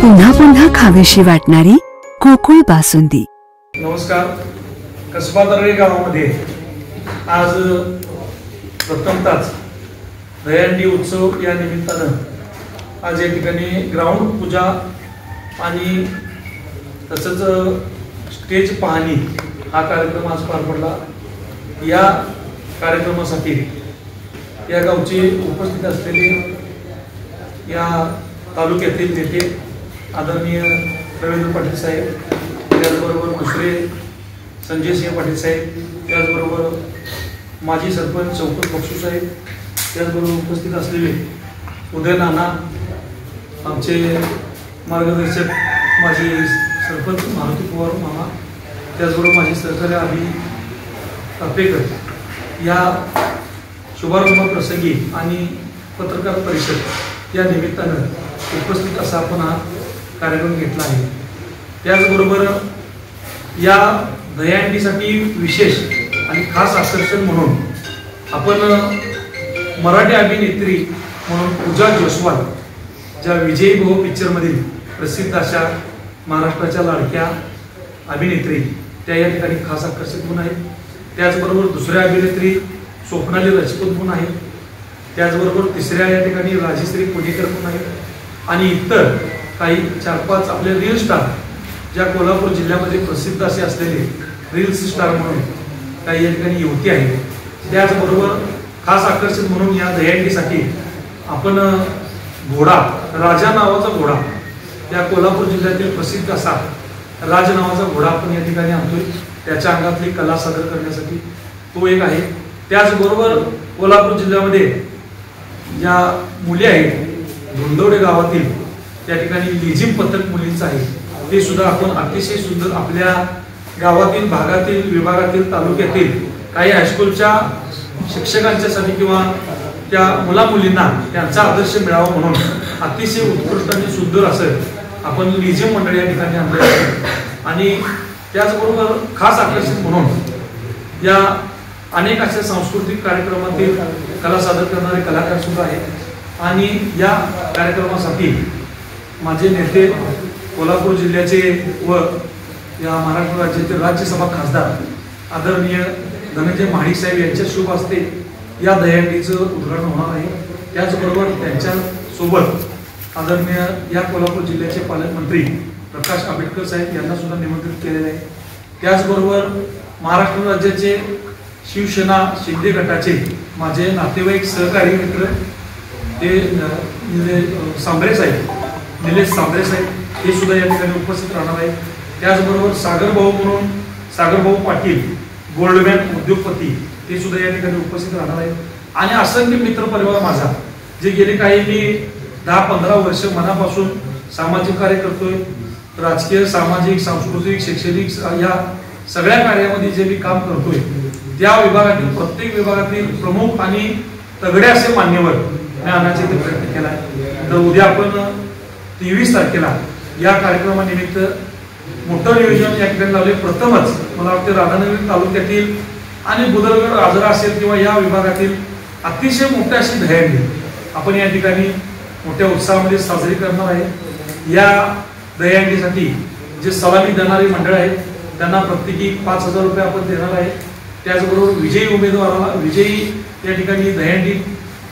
पुन्हा पुन्हा खावीशी वाटणारी गोकुळ बासुंदी। नमस्कार। कसबा दरडी गावामध्ये आज प्रथमतःच दहीहंडी उत्सव या निमित्तानं आज या ठिकाणी ग्राउंड पूजा आणि तसंच स्टेज पाहणी हा कार्यक्रम आज पार पडला। या कार्यक्रमासाठी या गावचे उपस्थित असलेले या तालुक्यातील नेते आदरणीय रवींद्र पाटील साहेब, त्याचबरोबर दुसरे संजय सिंह पाटील साहेब, त्याचबरोबर माजी सरपंच चौकट बक्षू साहेब, त्याचबरोबर उपस्थित असलेले उदय नाना, आमचे मार्गदर्शक माजी सरपंच मारुती पवार मामा, त्याचबरोबर माजी सहकारी अभि तापेकर या शुभारंभ प्रसंगी आणि पत्रकार परिषद या निमित्तानं उपस्थित असा आपण हा कार्यक्रम घेतला आहे। त्याचबरोबर या दहीहंडीसाठी विशेष आणि खास आकर्षण म्हणून आपण मराठी अभिनेत्री म्हणून पूजा जोस्वाल, ज्या विजयी भाऊ पिक्चरमधील प्रसिद्ध अशा महाराष्ट्राच्या लाडक्या अभिनेत्री, त्या या ठिकाणी खास आकर्षित म्हणून आहेत। त्याचबरोबर दुसऱ्या अभिनेत्री स्वप्नाली राजपूत म्हणून आहेत, त्याचबरोबर तिसऱ्या या ठिकाणी राजश्री पुणेकर म्हणून आहेत आणि इतर काही 4-5 आपले रील स्टार, ज्या कोल्हापूर जिल्ह्यामध्ये प्रसिद्ध असे असलेले रील्स स्टार म्हणून काही या ठिकाणी युवती आहेत। त्याचबरोबर खास आकर्षित म्हणून या दहीहंडीसाठी आपण घोडा, राजा नावाचा घोडा, त्या कोल्हापूर जिल्ह्यातील प्रसिद्ध असा राज नावाचा घोडा आपण या ठिकाणी आणतोय, त्याच्या अंगातली कला सादर करण्यासाठी तो एक आहे। त्याचबरोबर कोल्हापूर जिल्ह्यामध्ये ज्या मुली आहेत धुंदवडे गावातील, त्या ठिकाणी लेझिम पथक मुलींचं आहे, ते सुद्धा आपण अतिशय सुंदर आपल्या गावातील, भागातील, विभागातील, तालुक्यातील काही हायस्कूलच्या शिक्षकांच्यासाठी किंवा त्या मुला-मुलींना त्यांचा आदर्श मिळावा म्हणून अतिशय उत्कृष्ट आणि सुंदर असं आपण लेझिम मंडळ या ठिकाणी आणले आहे। आणि त्याचबरोबर खास आकर्षित म्हणून या अनेक अशा सांस्कृतिक कार्यक्रमातील कला सादर करणारे कलाकार सुद्धा आहेत। आणि या कार्यक्रमासाठी माझे नेते कोल्हापूर जिल्ह्याचे व या महाराष्ट्र राज्याचे राज्यसभा खासदार आदरणीय धनंजय महाडिक साहेब यांच्या शुभ हस्ते या दहीहंडीचं उद्घाटन होणार आहे। त्याचबरोबर त्यांच्या सोबत आदरणीय या कोल्हापूर जिल्ह्याचे पालकमंत्री प्रकाश आंबेडकर साहेब यांना सुद्धा निमंत्रित केलेले आहे। त्याचबरोबर महाराष्ट्र राज्याचे शिवसेना शिंदे गटाचे माझे नातेवाईक सहकारी मित्र ते सांबरे साहेब, निलेश सांबरे साहेब, हे सुद्धा या ठिकाणी उपस्थित राहणार आहेत। त्याचबरोबर सागर भाऊ पाटील गोल्डमॅन उद्योगपती, ते सुद्धा या ठिकाणी उपस्थित राहणार आहेत। आणि असंख्य मित्र परिवार माझा, जे गेले काही मी 10-15 वर्ष मनापासून सामाजिक कार्य करतोय, राजकीय, सामाजिक, सांस्कृतिक, शैक्षणिक या सगळ्या कार्यामध्ये जे मी काम करतोय, त्या विभागातील प्रत्येक विभागातील प्रमुख आणि तगडे असे मान्यवर मी आणायचा प्रयत्न केला आहे। तर उद्या आपण 23 तारखेला या कार्यक्रमानिमित्त मोठं नियोजन या ठिकाणी लावले। प्रथमच मला वाटतं राधानगरी तालुक्यातील आणि बुदरगड, आजरा असेल किंवा या विभागातील अतिशय मोठी अशी दहीहंडी आपण या ठिकाणी मोठ्या उत्साहामध्ये साजरी करणार आहे। या दहीहंडीसाठी जे सलामी देणारी मंडळ आहेत त्यांना प्रत्येकी 5,000 रुपये आपण देणार आहे। त्याचबरोबर विजयी उमेदवाराला, विजयी या ठिकाणी दहीहंडी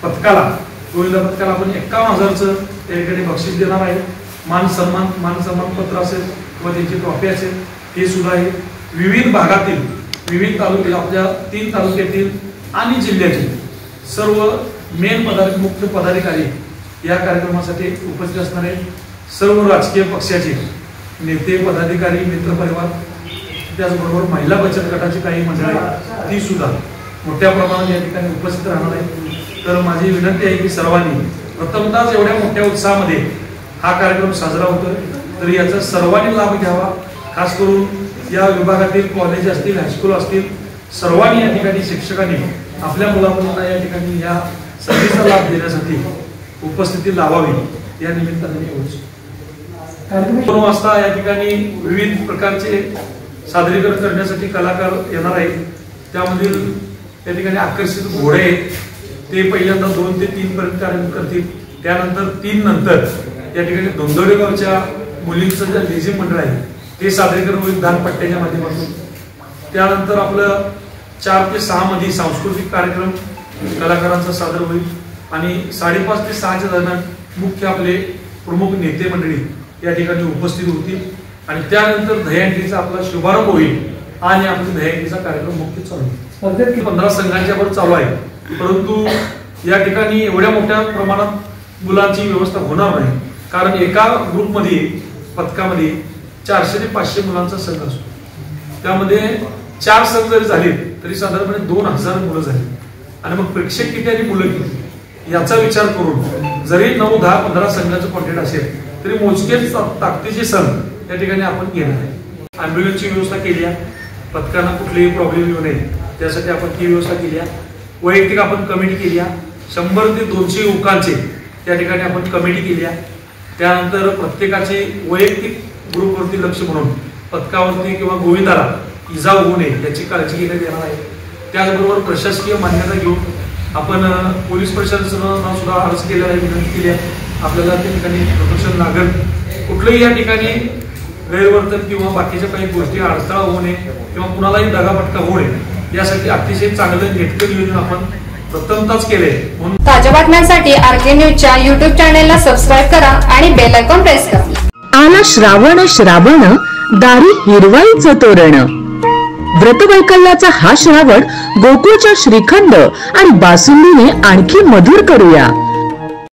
पथकाला, गोविंदा पथकाला आपण 51,000चं या ठिकाणी बक्षीस देणार आहे। मान सन्मान पत्र असेल किंवा त्यांची ट्रॉफी असेल, हे सुद्धा आहे। विविध भागातील, विविध तालुक्यातील, आपल्या 3 तालुक्यातील आणि जिल्ह्यातील सर्व मुख्य पदाधिकारी या कार्यक्रमासाठी उपस्थित असणार आहेत। सर्व राजकीय पक्षाचे नेते, पदाधिकारी, मित्रपरिवार, त्याचबरोबर महिला बचत गटाची काही मंडळी, ती सुद्धा मोठ्या प्रमाणात या ठिकाणी उपस्थित राहणार आहे। तर माझी विनंती आहे की सर्वांनी प्रथमतःच एवढ्या मोठ्या उत्साहामध्ये हा कार्यक्रम साजरा होतोय, तर याचा सर्वांनी लाभ घ्यावा। खास करून या विभागातील कॉलेज असतील, हायस्कूल असतील, सर्वांनी या ठिकाणी शिक्षकांनी आपल्या मुलामुलींना या ठिकाणी या संधीचा लाभ देण्यासाठी उपस्थिती लावावी या निमित्ताने मी होतो। 2 वाजता या ठिकाणी विविध प्रकारचे सादरीकरण करण्यासाठी कलाकार येणार आहेत। त्यामधील या ठिकाणी आकर्षित घोडे, ते पहिल्यांदा 2 ते 3 पर्यंत कार्यक्रम करतील। त्यानंतर 3 नंतर या ठिकाणी धोंदोडेगावच्या मुलींचं जे लेझिम मंडळ आहे ते सादरीकरण होईल दानपट्ट्याच्या माध्यमातून. त्यानंतर आपलं 4 ते 6 मध्ये सांस्कृतिक कार्यक्रम कलाकारांचा सादर होईल आणि 5:30 ते 6च्या दरम्यान मुख्य आपले प्रमुख नेते मंडळी या ठिकाणी उपस्थित होतील आणि त्यानंतर दहीहंडीचा आपला शुभारंभ होईल आणि आपला दहीहंडीचा कार्यक्रम मुख्य चालू होईल. स्पर्धेत 15 संघांच्या वर चालू आहे, परंतु या ठिकाणी एवढ्या मोठ्या प्रमाणात मुलांची व्यवस्था होणार नाही, कारण एका ग्रुपमध्ये पथकामध्ये 400 ते 500 मुलांचा संघ असतो. त्यामध्ये 4 संघ जरी झाले तरी साधारणपणे 2000 मुलं झाली आणि मग प्रेक्षक किती आणि मुलं किती याचा विचार करून जरी 9, 10, 15 संघाचं कॉन्टेंट असेल तरी मोजकेच ताकदीचे संघ या ठिकाणी आपण घेणार आहे. ॲम्ब्युलन्सची व्यवस्था केली आहे, पथकांना कुठलेही प्रॉब्लेम येऊ नये त्यासाठी आपण ती व्यवस्था केली आहे. वैयक्तिक आपण कमिटी केली आहे, 100 ते 200 युवकांचे त्या ठिकाणी आपण कमिटी केली आहे. त्यानंतर प्रत्येकाचे वैयक्तिक ग्रुपवरती लक्ष म्हणून पथकावरती किंवा गोविंदाला इजा होऊ नये याची काळजी घेण्यात येणार आहे. त्याचबरोबर प्रशासकीय मान्यता घेऊन आपण पोलीस प्रशासनाला सुद्धा अर्ज केलेला आहे, विनंती केली आहे आपल्याला त्या ठिकाणी प्रोटेक्शन लागेल. कुठलंही या ठिकाणी गैरवर्तन किंवा बाकीच्या काही गोष्टी अडथळा होऊ नये किंवा कुणालाही दगाफटका होऊ नये यासाठी अतिशय चांगलं नेटकं नियोजन आपण प्रथमतःच केले. म्हणून ताज्या बातम्यांसाठी आरके न्यूजच्या YouTube चॅनेलला सबस्क्राईब करा आणि बेल आयकॉन प्रेस करा. आला श्रावण श्रावण दारी हिरवाईचं तोरण. व्रतवैकल्याचा हा श्रावण गोकुळच्या श्रीखंड आणि बासुंदीने आणखी मधुर करूया.